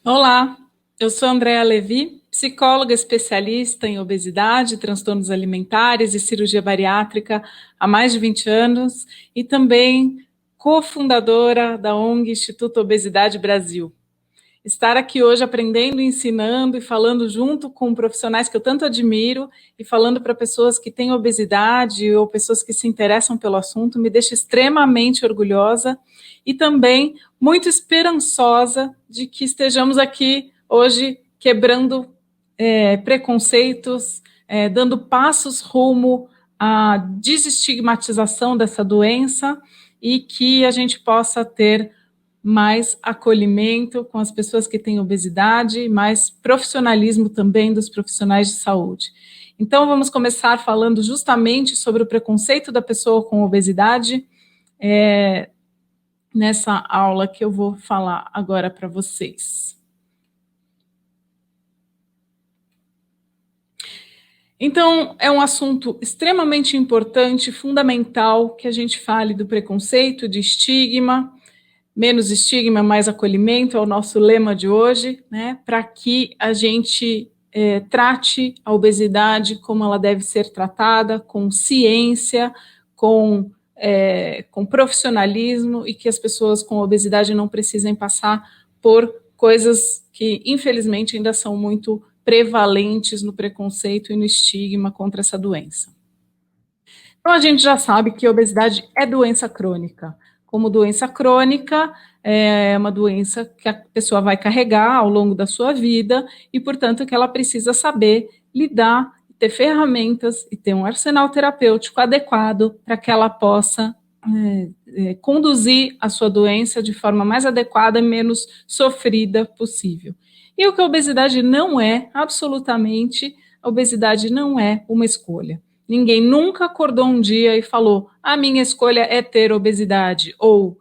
Olá, eu sou Andréa Levi, psicóloga especialista em obesidade, transtornos alimentares e cirurgia bariátrica há mais de 20 anos e também cofundadora da ONG Instituto Obesidade Brasil. Estar aqui hoje aprendendo, ensinando e falando junto com profissionais que eu tanto admiro e falando para pessoas que têm obesidade ou pessoas que se interessam pelo assunto me deixa extremamente orgulhosa e também muito esperançosa de que estejamos aqui hoje quebrando preconceitos, dando passos rumo à desestigmatização dessa doença e que a gente possa ter mais acolhimento com as pessoas que têm obesidade, mais profissionalismo também dos profissionais de saúde. Então, vamos começar falando justamente sobre o preconceito da pessoa com obesidade, nessa aula que eu vou falar agora para vocês. Então, é um assunto extremamente importante, fundamental, que a gente fale do preconceito, de estigma, menos estigma, mais acolhimento, é o nosso lema de hoje, né? Para que a gente trate a obesidade como ela deve ser tratada, com ciência, com profissionalismo e que as pessoas com obesidade não precisem passar por coisas que, infelizmente, ainda são muito prevalentes no preconceito e no estigma contra essa doença. Então, a gente já sabe que a obesidade é doença crônica. Como doença crônica, é uma doença que a pessoa vai carregar ao longo da sua vida e, portanto, que ela precisa saber lidar, ter ferramentas e ter um arsenal terapêutico adequado para que ela possa conduzir a sua doença de forma mais adequada e menos sofrida possível. E o que a obesidade não é, absolutamente, a obesidade não é uma escolha. Ninguém nunca acordou um dia e falou: a minha escolha é ter obesidade, ou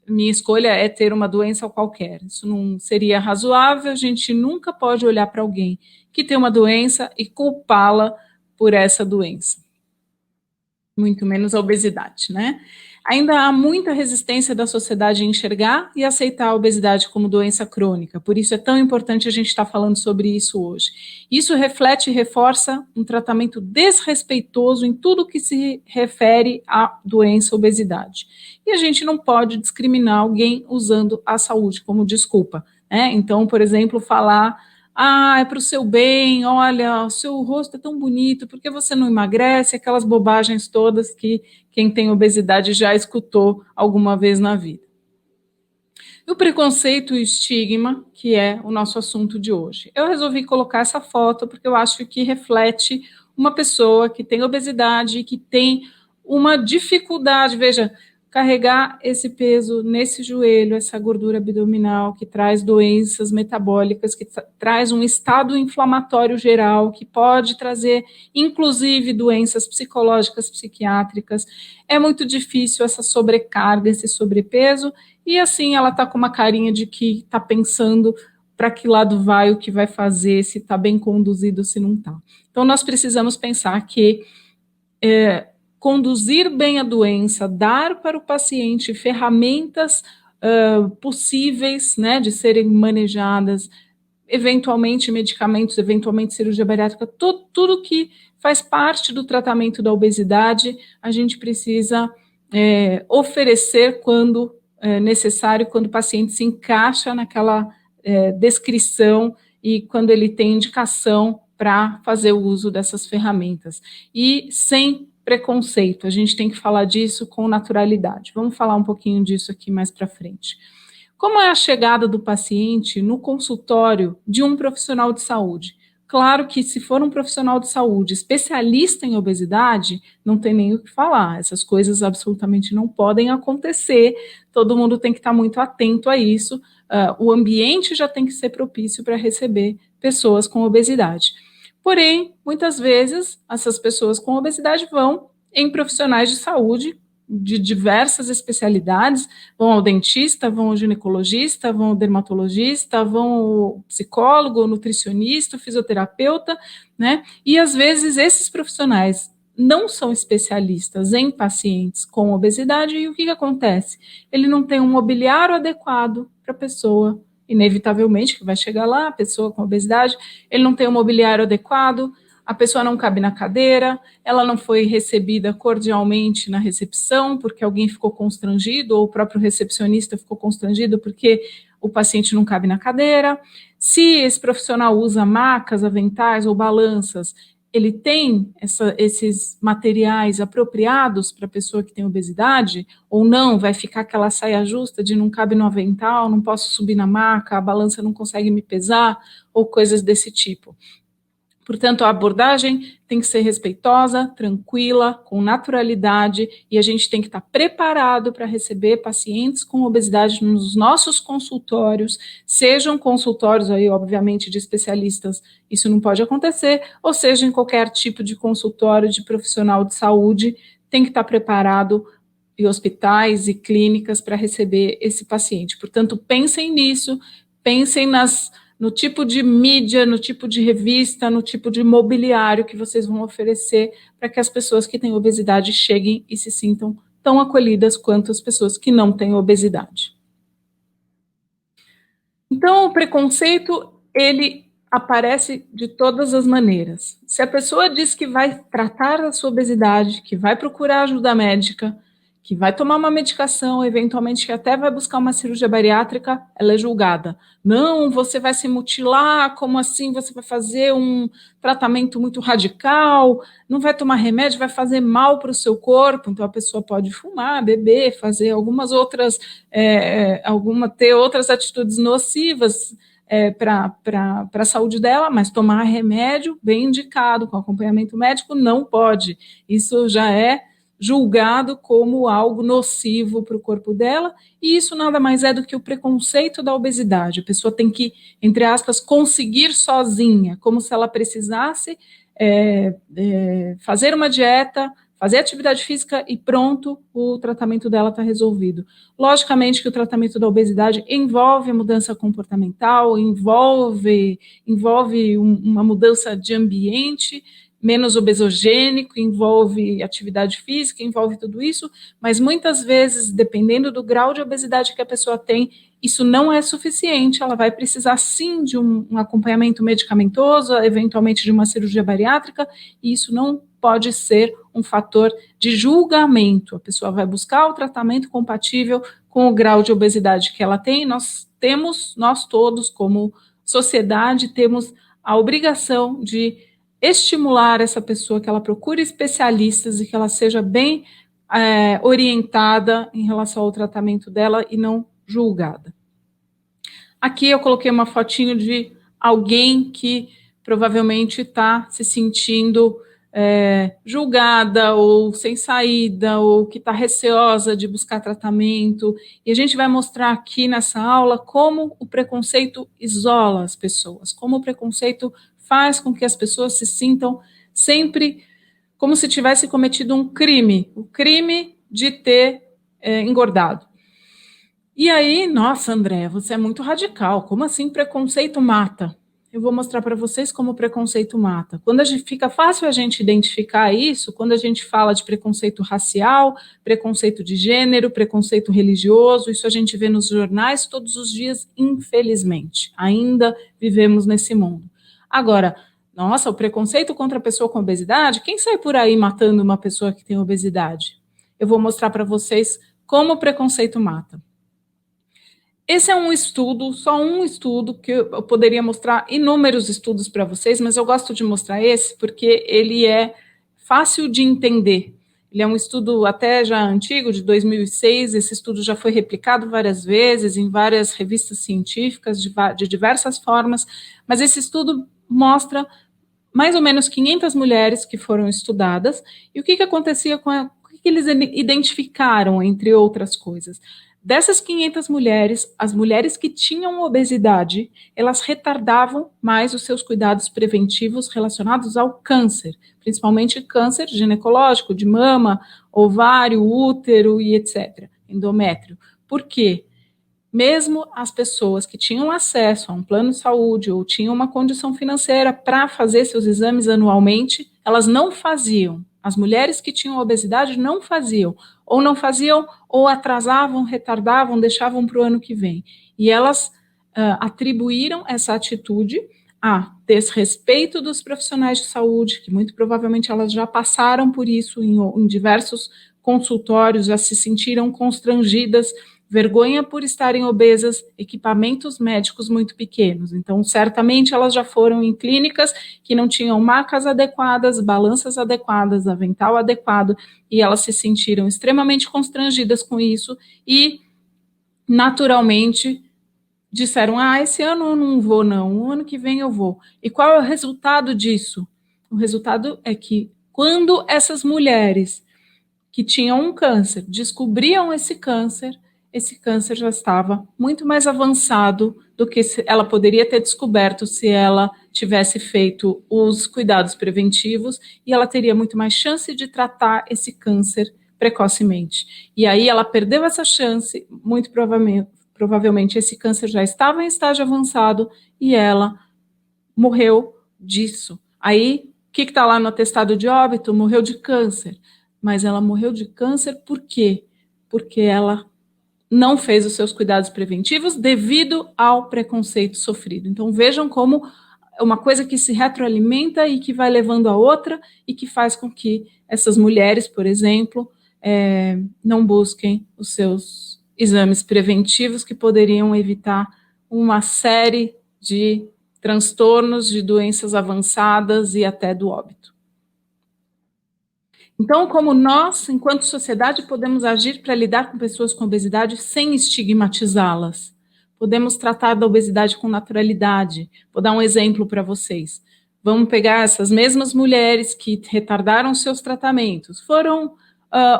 minha escolha é ter uma doença qualquer. Isso não seria razoável, a gente nunca pode olhar para alguém que tem uma doença e culpá-la por essa doença. Muito menos a obesidade, né? Ainda há muita resistência da sociedade em enxergar e aceitar a obesidade como doença crônica, por isso é tão importante a gente estar falando sobre isso hoje. Isso reflete e reforça um tratamento desrespeitoso em tudo que se refere à doença obesidade. E a gente não pode discriminar alguém usando a saúde como desculpa, né? Então, por exemplo, falar: é para o seu bem, olha, o seu rosto é tão bonito, por que você não emagrece? Aquelas bobagens todas que quem tem obesidade já escutou alguma vez na vida. E o preconceito e o estigma, que é o nosso assunto de hoje. Eu resolvi colocar essa foto porque eu acho que reflete uma pessoa que tem obesidade, que tem uma dificuldade, veja, carregar esse peso nesse joelho, essa gordura abdominal que traz doenças metabólicas, que traz um estado inflamatório geral, que pode trazer, inclusive, doenças psicológicas, psiquiátricas. É muito difícil essa sobrecarga, esse sobrepeso, e assim ela está com uma carinha de que está pensando para que lado vai, o que vai fazer, se está bem conduzido, se não está. Então, nós precisamos pensar que conduzir bem a doença, dar para o paciente ferramentas possíveis, né, de serem manejadas, eventualmente medicamentos, eventualmente cirurgia bariátrica, tudo que faz parte do tratamento da obesidade, a gente precisa oferecer quando necessário, quando o paciente se encaixa naquela descrição e quando ele tem indicação para fazer o uso dessas ferramentas. E sem preconceito, a gente tem que falar disso com naturalidade. Vamos falar um pouquinho disso aqui mais para frente. Como é a chegada do paciente no consultório de um profissional de saúde? Claro que se for um profissional de saúde especialista em obesidade, não tem nem o que falar, essas coisas absolutamente não podem acontecer, todo mundo tem que estar muito atento a isso, o ambiente já tem que ser propício para receber pessoas com obesidade. Porém, muitas vezes, essas pessoas com obesidade vão em profissionais de saúde de diversas especialidades, vão ao dentista, vão ao ginecologista, vão ao dermatologista, vão ao psicólogo, ao nutricionista, ao fisioterapeuta, né? E às vezes esses profissionais não são especialistas em pacientes com obesidade, e o que acontece? Ele não tem um mobiliário adequado para a pessoa inevitavelmente, que vai chegar lá, a pessoa com obesidade, ele não tem o mobiliário adequado, a pessoa não cabe na cadeira, ela não foi recebida cordialmente na recepção, porque alguém ficou constrangido, ou o próprio recepcionista ficou constrangido porque o paciente não cabe na cadeira. Se esse profissional usa macas, aventais ou balanças, ele tem esses materiais apropriados para a pessoa que tem obesidade, ou não, vai ficar aquela saia justa de não cabe no avental, não posso subir na maca, a balança não consegue me pesar, ou coisas desse tipo. Portanto, a abordagem tem que ser respeitosa, tranquila, com naturalidade, e a gente tem que estar preparado para receber pacientes com obesidade nos nossos consultórios, sejam consultórios aí, obviamente, de especialistas, isso não pode acontecer, ou seja, em qualquer tipo de consultório de profissional de saúde, tem que estar preparado em hospitais e clínicas para receber esse paciente. Portanto, pensem nisso, pensem no tipo de mídia, no tipo de revista, no tipo de mobiliário que vocês vão oferecer para que as pessoas que têm obesidade cheguem e se sintam tão acolhidas quanto as pessoas que não têm obesidade. Então, o preconceito, ele aparece de todas as maneiras. Se a pessoa diz que vai tratar da sua obesidade, que vai procurar ajuda médica, que vai tomar uma medicação, eventualmente que até vai buscar uma cirurgia bariátrica, ela é julgada. Não, você vai se mutilar, como assim você vai fazer um tratamento muito radical, não vai tomar remédio, vai fazer mal para o seu corpo, então a pessoa pode fumar, beber, fazer algumas outras, ter outras atitudes nocivas, para a saúde dela, mas tomar remédio bem indicado, com acompanhamento médico, não pode. Isso já é julgado como algo nocivo para o corpo dela, e isso nada mais é do que o preconceito da obesidade. A pessoa tem que, entre aspas, conseguir sozinha, como se ela precisasse fazer uma dieta, fazer atividade física e pronto, o tratamento dela está resolvido. Logicamente que o tratamento da obesidade envolve mudança comportamental, envolve uma mudança de ambiente, menos obesogênico, envolve atividade física, envolve tudo isso, mas muitas vezes, dependendo do grau de obesidade que a pessoa tem, isso não é suficiente, ela vai precisar sim de um acompanhamento medicamentoso, eventualmente de uma cirurgia bariátrica, e isso não pode ser um fator de julgamento. A pessoa vai buscar o tratamento compatível com o grau de obesidade que ela tem. Nós todos, como sociedade, temos a obrigação de estimular essa pessoa, que ela procure especialistas e que ela seja bem orientada em relação ao tratamento dela e não julgada. Aqui eu coloquei uma fotinho de alguém que provavelmente está se sentindo julgada ou sem saída, ou que está receosa de buscar tratamento, e a gente vai mostrar aqui nessa aula como o preconceito isola as pessoas, como o preconceito faz com que as pessoas se sintam sempre como se tivesse cometido um crime, o crime de ter engordado. E aí, nossa, André, você é muito radical, como assim preconceito mata? Eu vou mostrar para vocês como o preconceito mata. Quando fica fácil a gente identificar isso, quando a gente fala de preconceito racial, preconceito de gênero, preconceito religioso, isso a gente vê nos jornais todos os dias, infelizmente. Ainda vivemos nesse mundo. Agora, nossa, o preconceito contra a pessoa com obesidade, quem sai por aí matando uma pessoa que tem obesidade? Eu vou mostrar para vocês como o preconceito mata. Esse é um estudo, só um estudo, que eu poderia mostrar inúmeros estudos para vocês, mas eu gosto de mostrar esse porque ele é fácil de entender. Ele é um estudo até já antigo, de 2006, esse estudo já foi replicado várias vezes em várias revistas científicas de diversas formas, mas esse estudo mostra mais ou menos 500 mulheres que foram estudadas, e o que acontecia o que eles identificaram, entre outras coisas. Dessas 500 mulheres, as mulheres que tinham obesidade, elas retardavam mais os seus cuidados preventivos relacionados ao câncer, principalmente câncer ginecológico, de mama, ovário, útero e etc., endométrio. Por quê? Mesmo as pessoas que tinham acesso a um plano de saúde ou tinham uma condição financeira para fazer seus exames anualmente, elas não faziam. As mulheres que tinham obesidade não faziam, ou atrasavam, retardavam, deixavam para o ano que vem. E elas atribuíram essa atitude a desrespeito dos profissionais de saúde, que muito provavelmente elas já passaram por isso em diversos consultórios, já se sentiram constrangidas, vergonha por estarem obesas, equipamentos médicos muito pequenos. Então, certamente elas já foram em clínicas que não tinham macas adequadas, balanças adequadas, avental adequado, e elas se sentiram extremamente constrangidas com isso e, naturalmente, disseram, esse ano eu não vou não, o ano que vem eu vou. E qual é o resultado disso? O resultado é que quando essas mulheres que tinham um câncer descobriam esse câncer já estava muito mais avançado do que ela poderia ter descoberto se ela tivesse feito os cuidados preventivos, e ela teria muito mais chance de tratar esse câncer precocemente. E aí ela perdeu essa chance, muito provavelmente esse câncer já estava em estágio avançado e ela morreu disso. Aí, o que está lá no atestado de óbito? Morreu de câncer. Mas ela morreu de câncer por quê? Porque ela não fez os seus cuidados preventivos devido ao preconceito sofrido. Então, vejam como é uma coisa que se retroalimenta e que vai levando a outra e que faz com que essas mulheres, por exemplo, não busquem os seus exames preventivos que poderiam evitar uma série de transtornos, de doenças avançadas e até do óbito. Então, como nós, enquanto sociedade, podemos agir para lidar com pessoas com obesidade sem estigmatizá-las? Podemos tratar da obesidade com naturalidade. Vou dar um exemplo para vocês. Vamos pegar essas mesmas mulheres que retardaram seus tratamentos, foram,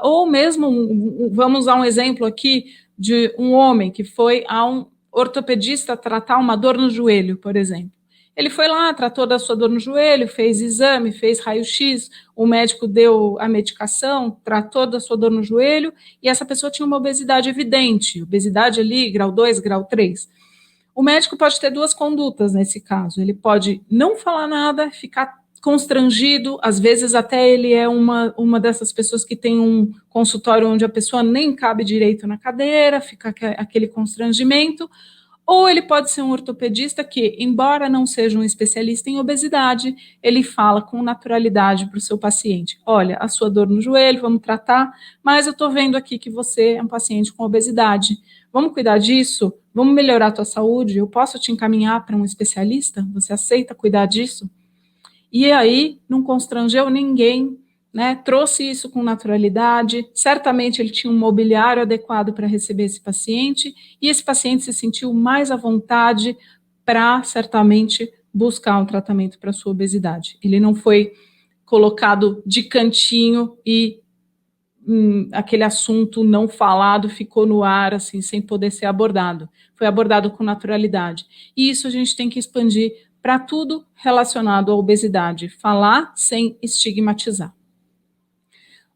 ou mesmo, vamos usar um exemplo aqui de um homem que foi a um ortopedista tratar uma dor no joelho, por exemplo. Ele foi lá, tratou da sua dor no joelho, fez exame, fez raio-x, o médico deu a medicação, tratou da sua dor no joelho, e essa pessoa tinha uma obesidade evidente, obesidade ali, grau 2, grau 3. O médico pode ter duas condutas nesse caso. Ele pode não falar nada, ficar constrangido, às vezes até ele é uma dessas pessoas que tem um consultório onde a pessoa nem cabe direito na cadeira, fica aquele constrangimento. Ou ele pode ser um ortopedista que, embora não seja um especialista em obesidade, ele fala com naturalidade para o seu paciente. Olha, a sua dor no joelho, vamos tratar, mas eu estou vendo aqui que você é um paciente com obesidade. Vamos cuidar disso? Vamos melhorar a tua saúde? Eu posso te encaminhar para um especialista? Você aceita cuidar disso? E aí, não constrangeu ninguém, né? Trouxe isso com naturalidade, certamente ele tinha um mobiliário adequado para receber esse paciente, e esse paciente se sentiu mais à vontade para, certamente, buscar um tratamento para sua obesidade. Ele não foi colocado de cantinho e aquele assunto não falado ficou no ar, assim, sem poder ser abordado. Foi abordado com naturalidade. E isso a gente tem que expandir para tudo relacionado à obesidade, falar sem estigmatizar.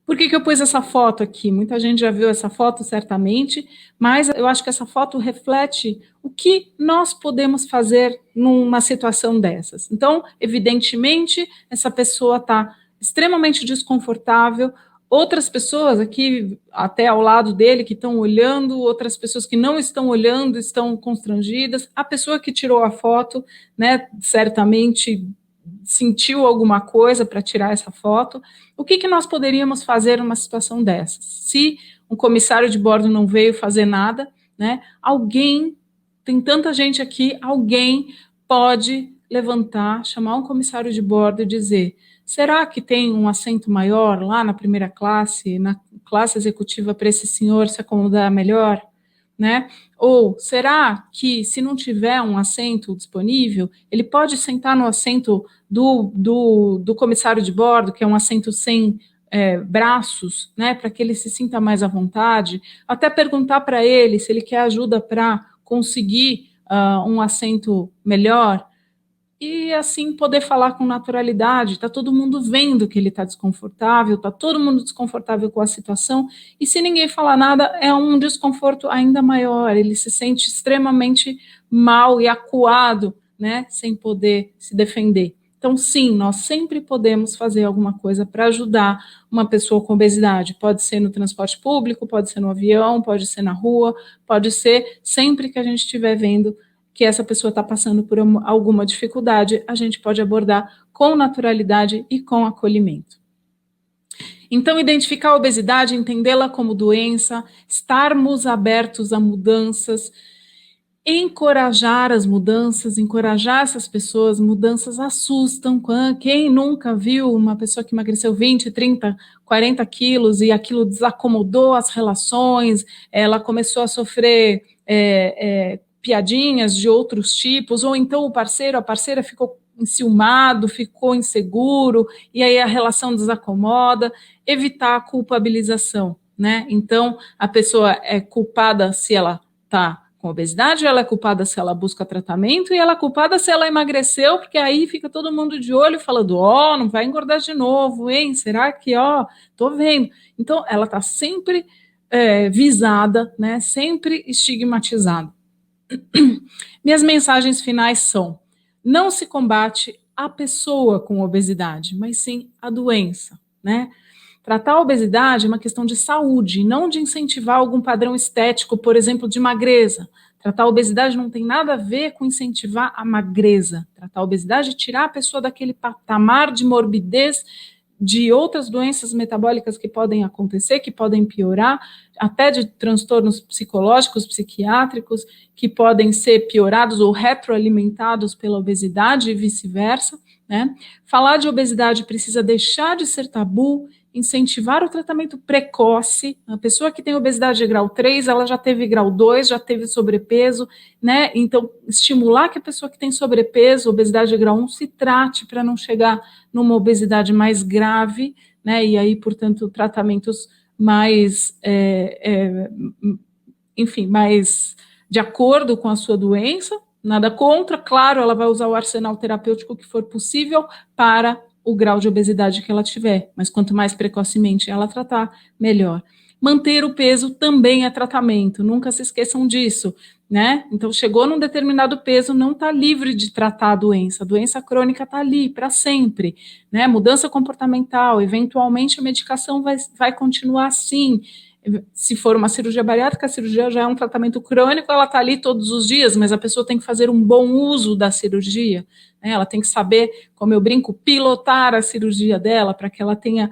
Por que eu pus essa foto aqui? Muita gente já viu essa foto, certamente, mas eu acho que essa foto reflete o que nós podemos fazer numa situação dessas. Então, evidentemente, essa pessoa está extremamente desconfortável, outras pessoas aqui, até ao lado dele, que estão olhando, outras pessoas que não estão olhando, estão constrangidas, a pessoa que tirou a foto, né, certamente sentiu alguma coisa para tirar essa foto. O que nós poderíamos fazer numa situação dessas? Se um comissário de bordo não veio fazer nada, né, alguém, tem tanta gente aqui, alguém pode levantar, chamar um comissário de bordo e dizer: será que tem um assento maior lá na primeira classe, na classe executiva, para esse senhor se acomodar melhor? Né? Ou será que, se não tiver um assento disponível, ele pode sentar no assento do comissário de bordo, que é um assento sem braços, né, para que ele se sinta mais à vontade? Até perguntar para ele se ele quer ajuda para conseguir um assento melhor, e assim poder falar com naturalidade. Está todo mundo vendo que ele está desconfortável, está todo mundo desconfortável com a situação, e se ninguém falar nada, é um desconforto ainda maior, ele se sente extremamente mal e acuado, né, sem poder se defender. Então, sim, nós sempre podemos fazer alguma coisa para ajudar uma pessoa com obesidade. Pode ser no transporte público, pode ser no avião, pode ser na rua, pode ser sempre que a gente estiver vendo que essa pessoa está passando por alguma dificuldade, a gente pode abordar com naturalidade e com acolhimento. Então, identificar a obesidade, entendê-la como doença, estarmos abertos a mudanças, encorajar as mudanças, encorajar essas pessoas. Mudanças assustam. Quem nunca viu uma pessoa que emagreceu 20, 30, 40 quilos e aquilo desacomodou as relações, ela começou a sofrer piadinhas de outros tipos, ou então o parceiro, a parceira ficou enciumado, ficou inseguro, e aí a relação desacomoda. Evitar a culpabilização, né? Então, a pessoa é culpada se ela está com obesidade, ela é culpada se ela busca tratamento, e ela é culpada se ela emagreceu, porque aí fica todo mundo de olho falando, não vai engordar de novo, hein? Será que, tô vendo. Então, ela está sempre visada, né? Sempre estigmatizada. Minhas mensagens finais são: não se combate a pessoa com obesidade, mas sim a doença, né? Tratar a obesidade é uma questão de saúde, não de incentivar algum padrão estético, por exemplo, de magreza. Tratar a obesidade não tem nada a ver com incentivar a magreza. Tratar a obesidade é tirar a pessoa daquele patamar de morbidez, de outras doenças metabólicas que podem acontecer, que podem piorar, até de transtornos psicológicos, psiquiátricos, que podem ser piorados ou retroalimentados pela obesidade e vice-versa, né? Falar de obesidade precisa deixar de ser tabu, incentivar o tratamento precoce. A pessoa que tem obesidade de grau 3, ela já teve grau 2, já teve sobrepeso, né? Então, estimular que a pessoa que tem sobrepeso, obesidade de grau 1, se trate para não chegar numa obesidade mais grave, né? E aí, portanto, tratamentos mais, enfim, mais de acordo com a sua doença. Nada contra, claro, ela vai usar o arsenal terapêutico que for possível para o grau de obesidade que ela tiver, mas quanto mais precocemente ela tratar, melhor. Manter o peso também é tratamento, nunca se esqueçam disso, né? Então, chegou num determinado peso, não está livre de tratar a doença crônica está ali para sempre, né? Mudança comportamental, eventualmente a medicação vai continuar assim. Se for uma cirurgia bariátrica, a cirurgia já é um tratamento crônico, ela está ali todos os dias, mas a pessoa tem que fazer um bom uso da cirurgia, né? Ela tem que saber, como eu brinco, pilotar a cirurgia dela para que ela tenha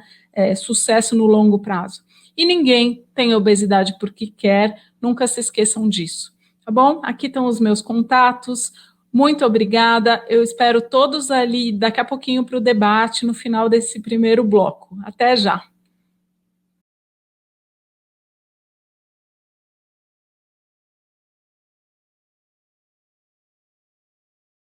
sucesso no longo prazo. E ninguém tem obesidade porque quer, nunca se esqueçam disso, tá bom? Aqui estão os meus contatos, muito obrigada, eu espero todos ali daqui a pouquinho para o debate no final desse primeiro bloco. Até já!